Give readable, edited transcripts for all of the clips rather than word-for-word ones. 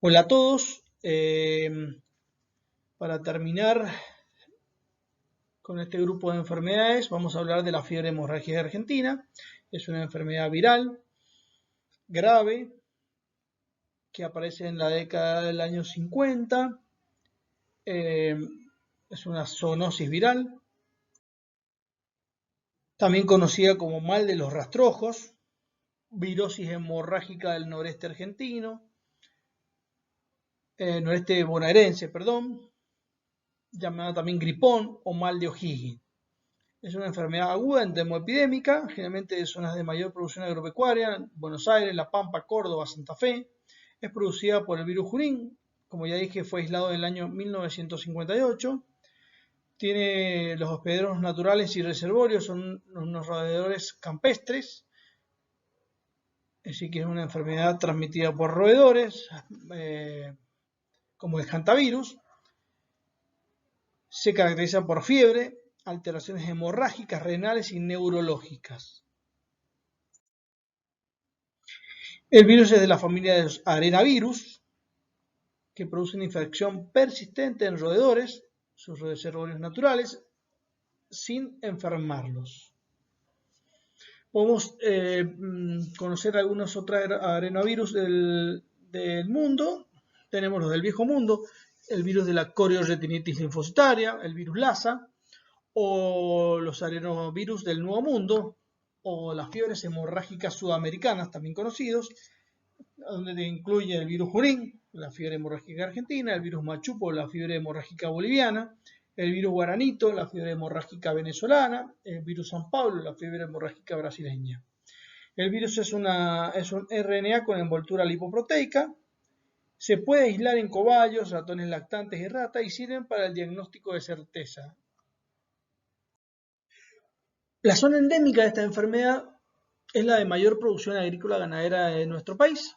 Hola a todos. Para terminar con este grupo de enfermedades, vamos a hablar de la fiebre hemorrágica argentina. Es una enfermedad viral grave que aparece en la década del año 50. Es una zoonosis viral, también conocida como mal de los rastrojos, virosis hemorrágica del noreste argentino, noreste bonaerense, perdón, llamada también gripón o mal de O'Higgins. Es una enfermedad aguda endemioepidémica, generalmente de zonas de mayor producción agropecuaria, Buenos Aires, La Pampa, Córdoba, Santa Fe. Es producida por el virus Junín, como ya dije, fue aislado en el año 1958. Tiene los hospederos naturales y reservorios, son unos roedores campestres, así que es una enfermedad transmitida por roedores, como el hantavirus. Se caracteriza por fiebre, alteraciones hemorrágicas, renales y neurológicas. El virus es de la familia de los arenavirus, que produce una infección persistente en roedores, sus reservorios naturales, sin enfermarlos. Podemos conocer algunos otros arenavirus del mundo. Tenemos los del viejo mundo, el virus de la corioretinitis linfocitaria, el virus Lassa, o los arenovirus del nuevo mundo, o las fiebres hemorrágicas sudamericanas, también conocidos, donde incluye el virus Junín, la fiebre hemorrágica argentina, el virus Machupo, la fiebre hemorrágica boliviana, el virus Guaranito, la fiebre hemorrágica venezolana, el virus San Pablo, la fiebre hemorrágica brasileña. El virus es un RNA con envoltura lipoproteica, se puede aislar en cobayos, ratones lactantes y ratas y sirven para el diagnóstico de certeza. La zona endémica de esta enfermedad es la de mayor producción agrícola ganadera de nuestro país,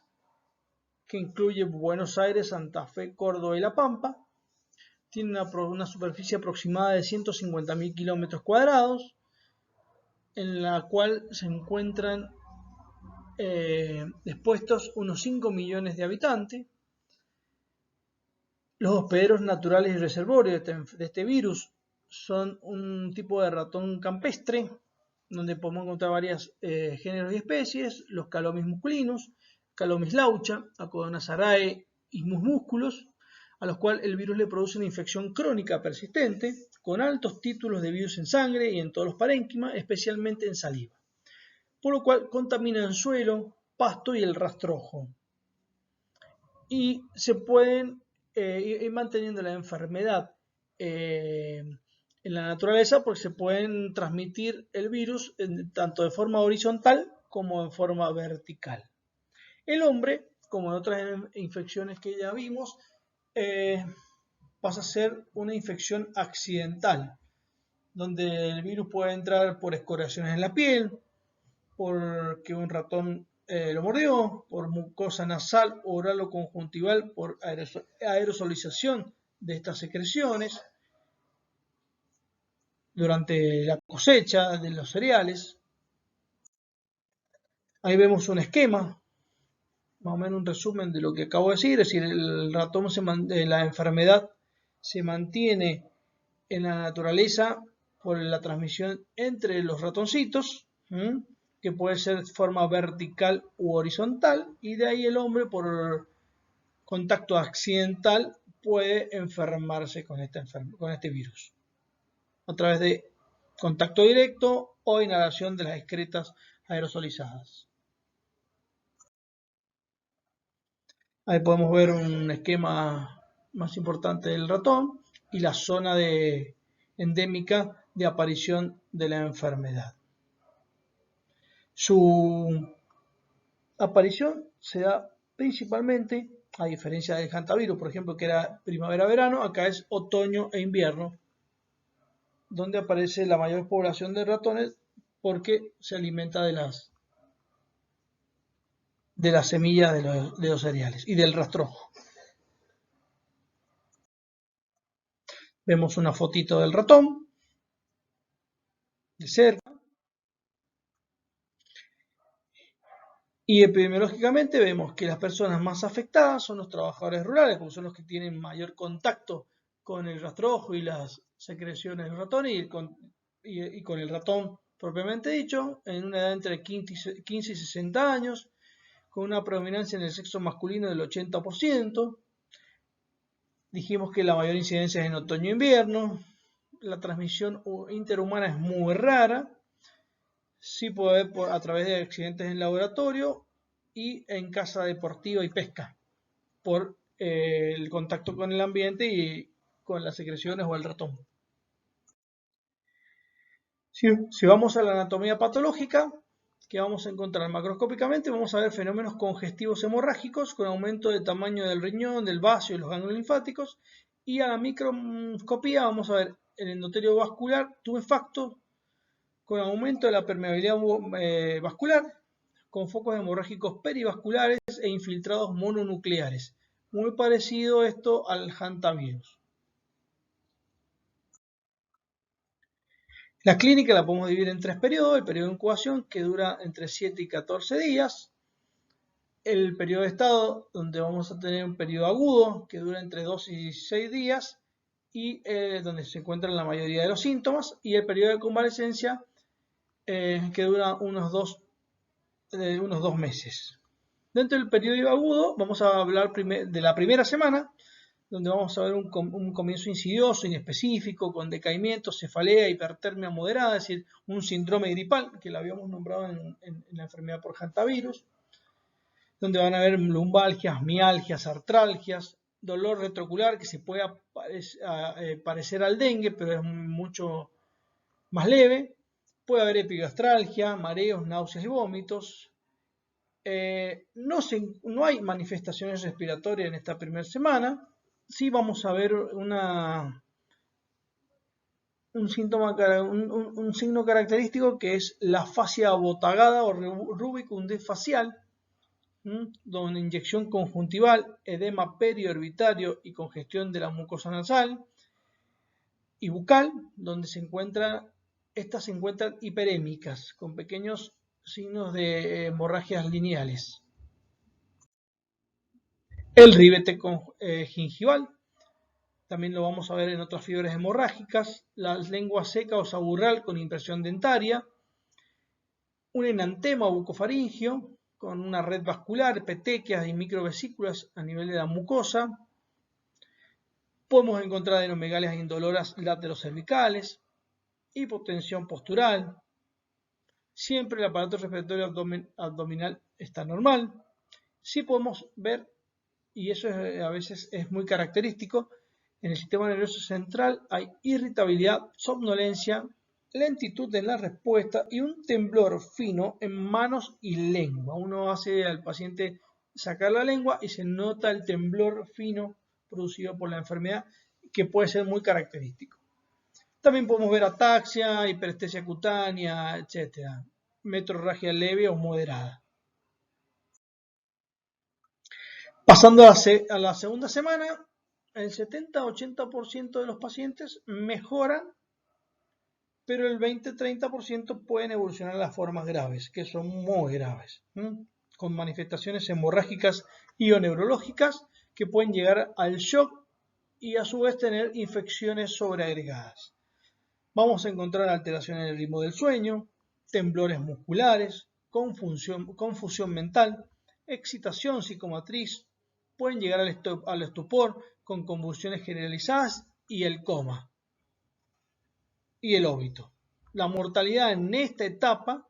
que incluye Buenos Aires, Santa Fe, Córdoba y La Pampa. Tiene una superficie aproximada de 150.000 kilómetros cuadrados, en la cual se encuentran expuestos unos 5 millones de habitantes. Los hospederos naturales y reservorios de este virus son un tipo de ratón campestre, donde podemos encontrar varios géneros y especies, los Calomis musculinus, Calomis laucha, Acodonaceae y musculus, a los cuales el virus le produce una infección crónica persistente, con altos títulos de virus en sangre y en todos los parénquimas, especialmente en saliva, por lo cual contamina el suelo, pasto y el rastrojo. Y se pueden ir manteniendo la enfermedad en la naturaleza, porque se pueden transmitir el virus tanto de forma horizontal como en forma vertical. El hombre, como en otras infecciones que ya vimos, pasa a ser una infección accidental, donde el virus puede entrar por escoriaciones en la piel, porque un ratón lo mordió, por mucosa nasal, oral o conjuntival, por aerosolización de estas secreciones, durante la cosecha de los cereales. Ahí vemos un esquema, más o menos un resumen de lo que acabo de decir, es decir, el ratón la enfermedad se mantiene en la naturaleza por la transmisión entre los ratoncitos, que puede ser de forma vertical u horizontal, y de ahí el hombre por contacto accidental puede enfermarse con este virus a través de contacto directo o inhalación de las excretas aerosolizadas. Ahí podemos ver un esquema más importante del ratón y la zona endémica de aparición de la enfermedad. Su aparición se da principalmente, a diferencia del hantavirus, por ejemplo, que era primavera-verano, acá es otoño e invierno, donde aparece la mayor población de ratones porque se alimenta de las semillas de los cereales y del rastrojo. Vemos una fotito del ratón de cerca. Y epidemiológicamente vemos que las personas más afectadas son los trabajadores rurales, porque son los que tienen mayor contacto con el rastrojo y las secreciones del ratón y con el ratón propiamente dicho, en una edad entre 15 y 60 años, con una predominancia en el sexo masculino del 80%. Dijimos que la mayor incidencia es en otoño e invierno. La transmisión interhumana es muy rara. Sí puede haber a través de accidentes en laboratorio y en caza deportiva y pesca, por el contacto con el ambiente y con las secreciones o el ratón. Si vamos a la anatomía patológica, ¿qué vamos a encontrar? Macroscópicamente vamos a ver fenómenos congestivos hemorrágicos con aumento de tamaño del riñón, del vaso y los ganglios linfáticos. Y a la microscopía vamos a ver el endotelio vascular tumefacto con aumento de la permeabilidad vascular, con focos hemorrágicos perivasculares e infiltrados mononucleares. Muy parecido esto al hantavirus. La clínica la podemos dividir en 3 periodos: el periodo de incubación, que dura entre 7 y 14 días, el periodo de estado, donde vamos a tener un periodo agudo, que dura entre 2 y 16 días, y donde se encuentran la mayoría de los síntomas, y el periodo de convalecencia, que dura unos 2 meses. Dentro del periodo agudo vamos a hablar de la primera semana, donde vamos a ver un comienzo insidioso, inespecífico, con decaimiento, cefalea, hipertermia moderada, es decir, un síndrome gripal, que lo habíamos nombrado en la enfermedad por hantavirus, donde van a haber lumbalgias, mialgias, artralgias, dolor retrocular que se puede parecer al dengue, pero es mucho más leve. Puede haber epigastralgia, mareos, náuseas y vómitos. No hay manifestaciones respiratorias en esta primera semana. Sí vamos a ver un signo característico, que es la fascia abotagada o rubicundez facial, donde inyección conjuntival, edema periorbitario y congestión de la mucosa nasal, y bucal, donde estas se encuentran hiperémicas, con pequeños signos de hemorragias lineales. El ribete gingival, también lo vamos a ver en otras fiebres hemorrágicas, la lengua seca o saburral con impresión dentaria, un enantema bucofaringio con una red vascular, petequias y microvesículas a nivel de la mucosa. Podemos encontrar adenomegalias indoloras laterocervicales, hipotensión postural. Siempre el aparato respiratorio abdominal está normal. Sí podemos ver, y eso a veces es muy característico, en el sistema nervioso central hay irritabilidad, somnolencia, lentitud en la respuesta y un temblor fino en manos y lengua. Uno hace al paciente sacar la lengua y se nota el temblor fino producido por la enfermedad, que puede ser muy característico. También podemos ver ataxia, hiperestesia cutánea, etc. Metrorragia leve o moderada. Pasando a la segunda semana, el 70-80% de los pacientes mejoran, pero el 20-30% pueden evolucionar a las formas graves, que son muy graves, con manifestaciones hemorrágicas y o neurológicas que pueden llegar al shock y a su vez tener infecciones sobreagregadas. Vamos a encontrar alteraciones en el ritmo del sueño, temblores musculares, confusión mental, excitación psicomotriz, pueden llegar al estupor con convulsiones generalizadas y el coma y el óbito. La mortalidad en esta etapa,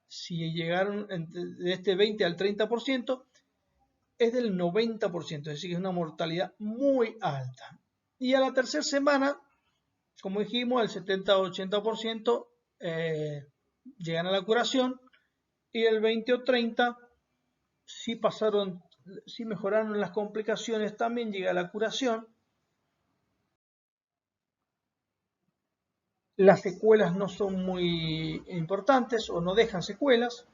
si llegaron de este 20 al 30%, es del 90%, es decir, que es una mortalidad muy alta. Y a la tercera semana, como dijimos, el 70-80% llegan a la curación, y el 20 o 30, si mejoraron las complicaciones, también llega a la curación. Las secuelas no son muy importantes o no dejan secuelas.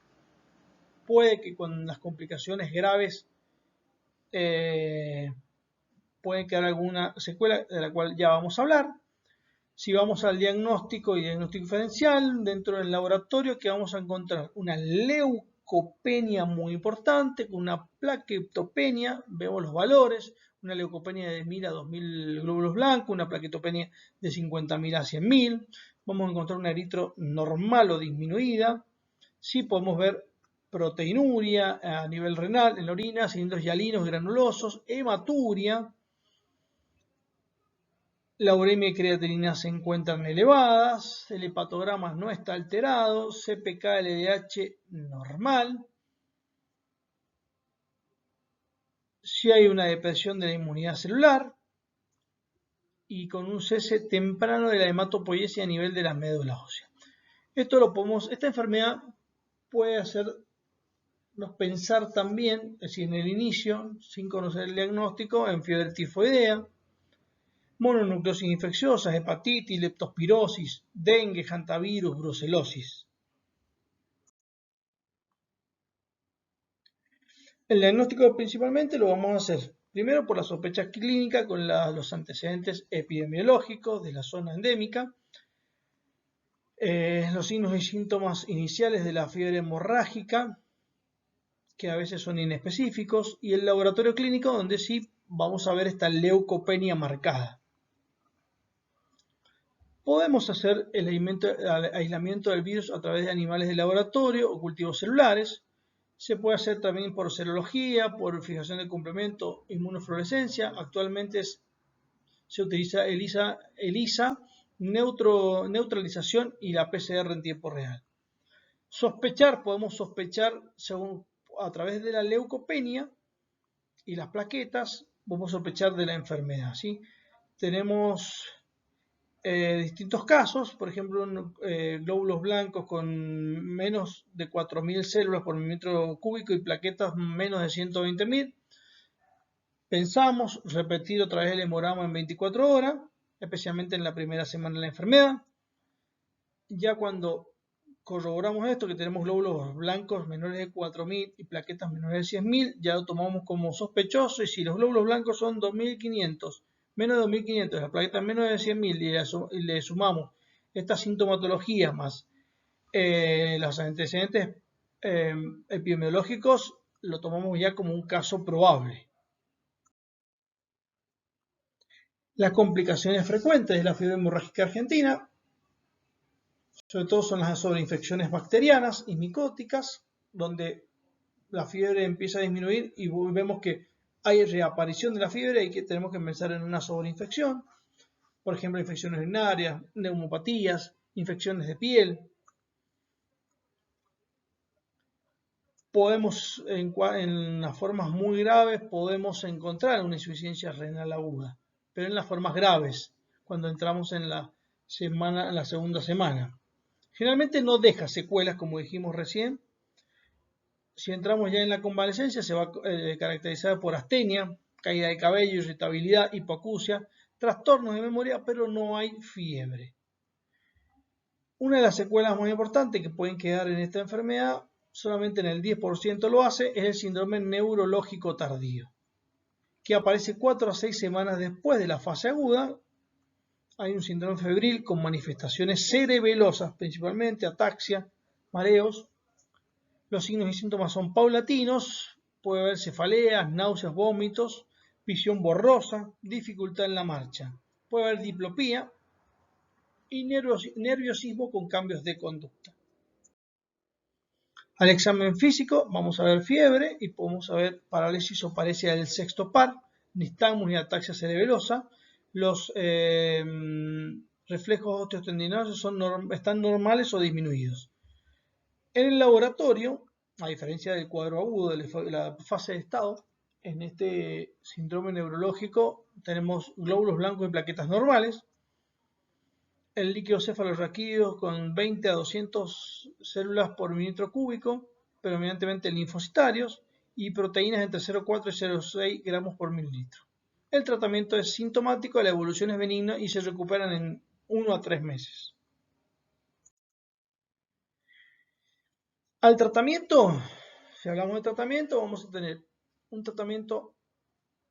Puede que con las complicaciones graves puede quedar alguna secuela, de la cual ya vamos a hablar. Si vamos al diagnóstico y diagnóstico diferencial, dentro del laboratorio, que vamos a encontrar una leucopenia leucopenia muy importante, con una plaquetopenia, vemos los valores, una leucopenia de 1000 a 2000 glóbulos blancos, una plaquetopenia de 50.000 a 100.000. Vamos a encontrar una eritro normal o disminuida. Sí podemos ver proteinuria a nivel renal en la orina, cilindros hialinos granulosos, hematuria. La uremia y creatinina se encuentran elevadas, el hepatograma no está alterado, CPK-LDH normal. Si hay una depresión de la inmunidad celular y con un cese temprano de la hematopoiesis a nivel de la médula ósea. Esta enfermedad puede hacernos pensar también, es decir, en el inicio, sin conocer el diagnóstico, en fiebre tifoidea, mononucleosis infecciosas, hepatitis, leptospirosis, dengue, hantavirus, brucelosis. El diagnóstico principalmente lo vamos a hacer primero por la sospecha clínica con los antecedentes epidemiológicos de la zona endémica, los signos y síntomas iniciales de la fiebre hemorrágica, que a veces son inespecíficos, y el laboratorio clínico donde sí vamos a ver esta leucopenia marcada. Podemos hacer el aislamiento del virus a través de animales de laboratorio o cultivos celulares. Se puede hacer también por serología, por fijación de complemento, inmunofluorescencia. Actualmente se utiliza ELISA, neutralización y la PCR en tiempo real. Podemos sospechar a través de la leucopenia y las plaquetas, vamos a sospechar de la enfermedad, ¿sí? Tenemos distintos casos, por ejemplo, glóbulos blancos con menos de 4.000 células por milímetro cúbico y plaquetas menos de 120.000. Pensamos repetir otra vez el hemograma en 24 horas, especialmente en la primera semana de la enfermedad. Ya cuando corroboramos esto, que tenemos glóbulos blancos menores de 4.000 y plaquetas menores de 100.000, ya lo tomamos como sospechoso, y si los glóbulos blancos son 2.500, menos de 2.500, las plaquetas menos de 100.000 y le sumamos esta sintomatología más los antecedentes epidemiológicos, lo tomamos ya como un caso probable. Las complicaciones frecuentes de la fiebre hemorrágica argentina, sobre todo son las sobreinfecciones bacterianas y micóticas, donde la fiebre empieza a disminuir y vemos que hay reaparición de la fiebre y que tenemos que pensar en una sobreinfección. Por ejemplo, infecciones urinarias, neumopatías, infecciones de piel. En las formas muy graves, podemos encontrar una insuficiencia renal aguda, pero en las formas graves, cuando entramos en la segunda semana. Generalmente no deja secuelas, como dijimos recién. Si entramos ya en la convalecencia, se va a caracterizar por astenia, caída de cabello, irritabilidad, hipoacusia, trastornos de memoria, pero no hay fiebre. Una de las secuelas muy importantes que pueden quedar en esta enfermedad, solamente en el 10% lo hace, es el síndrome neurológico tardío, que aparece 4 a 6 semanas después de la fase aguda. Hay un síndrome febril con manifestaciones cerebelosas, principalmente ataxia, mareos. Los signos y síntomas son paulatinos, puede haber cefaleas, náuseas, vómitos, visión borrosa, dificultad en la marcha. Puede haber diplopía y nerviosismo con cambios de conducta. Al examen físico vamos a ver fiebre y podemos ver parálisis o paresia del sexto par, nistagmus y ataxia cerebelosa. Los reflejos osteotendinosos están normales o disminuidos. En el laboratorio, a diferencia del cuadro agudo de la fase de estado, en este síndrome neurológico tenemos glóbulos blancos y plaquetas normales, el líquido cefalorraquídeo con 20 a 200 células por milímetro cúbico, predominantemente linfocitarios, y proteínas entre 0,4 y 0,6 gramos por mililitro. El tratamiento es sintomático, la evolución es benigna y se recuperan en 1 a 3 meses. Al tratamiento, si hablamos de tratamiento, vamos a tener un tratamiento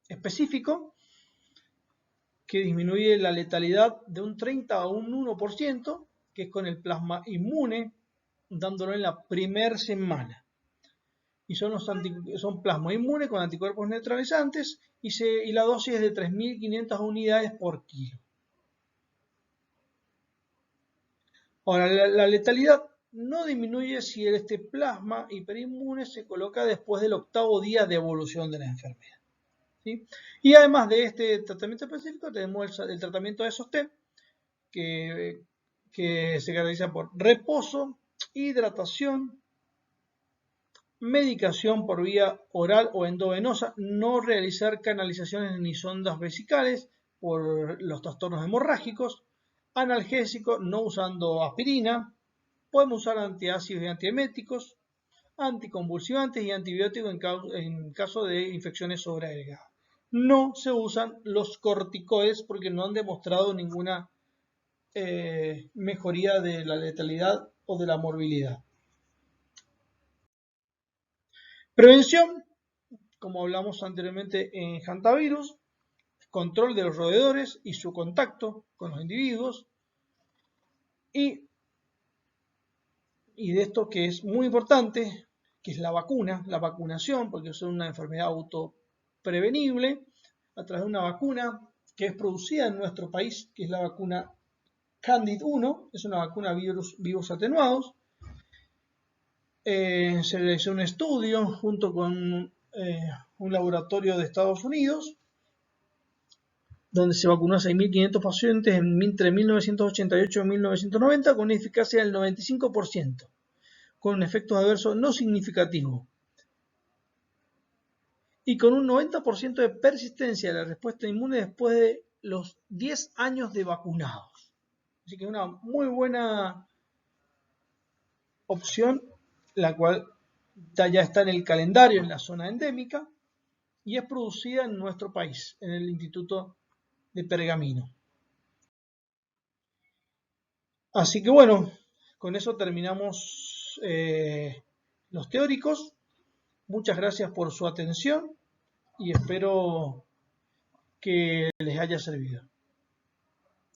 específico que disminuye la letalidad de un 30 a un 1%, que es con el plasma inmune, dándolo en la primera semana. y son plasma inmune con anticuerpos neutralizantes y la dosis es de 3.500 unidades por kilo. Ahora, la letalidad no disminuye si este plasma hiperinmune se coloca después del 8º día de evolución de la enfermedad, ¿sí? Y además de este tratamiento específico, tenemos el tratamiento de sostén, que se caracteriza por reposo, hidratación, medicación por vía oral o endovenosa, no realizar canalizaciones ni sondas vesicales por los trastornos hemorrágicos, analgésico, no usando aspirina, podemos usar antiácidos y antieméticos, anticonvulsivantes y antibióticos en caso de infecciones sobreagregadas. No se usan los corticoides porque no han demostrado ninguna mejoría de la letalidad o de la morbilidad. Prevención, como hablamos anteriormente en hantavirus, control de los roedores y su contacto con los individuos, y de esto que es muy importante, que es la vacunación, porque es una enfermedad autoprevenible a través de una vacuna que es producida en nuestro país, que es la vacuna Candid 1, es una vacuna vivos atenuados. Se realizó un estudio junto con un laboratorio de Estados Unidos, donde se vacunó a 6.500 pacientes entre 1988 y 1990 con una eficacia del 95%, con un efecto adverso no significativo y con un 90% de persistencia de la respuesta inmune después de los 10 años de vacunados. Así que es una muy buena opción, la cual ya está en el calendario en la zona endémica y es producida en nuestro país, en el Instituto de Pergamino. Así que bueno, con eso terminamos los teóricos. Muchas gracias por su atención y espero que les haya servido.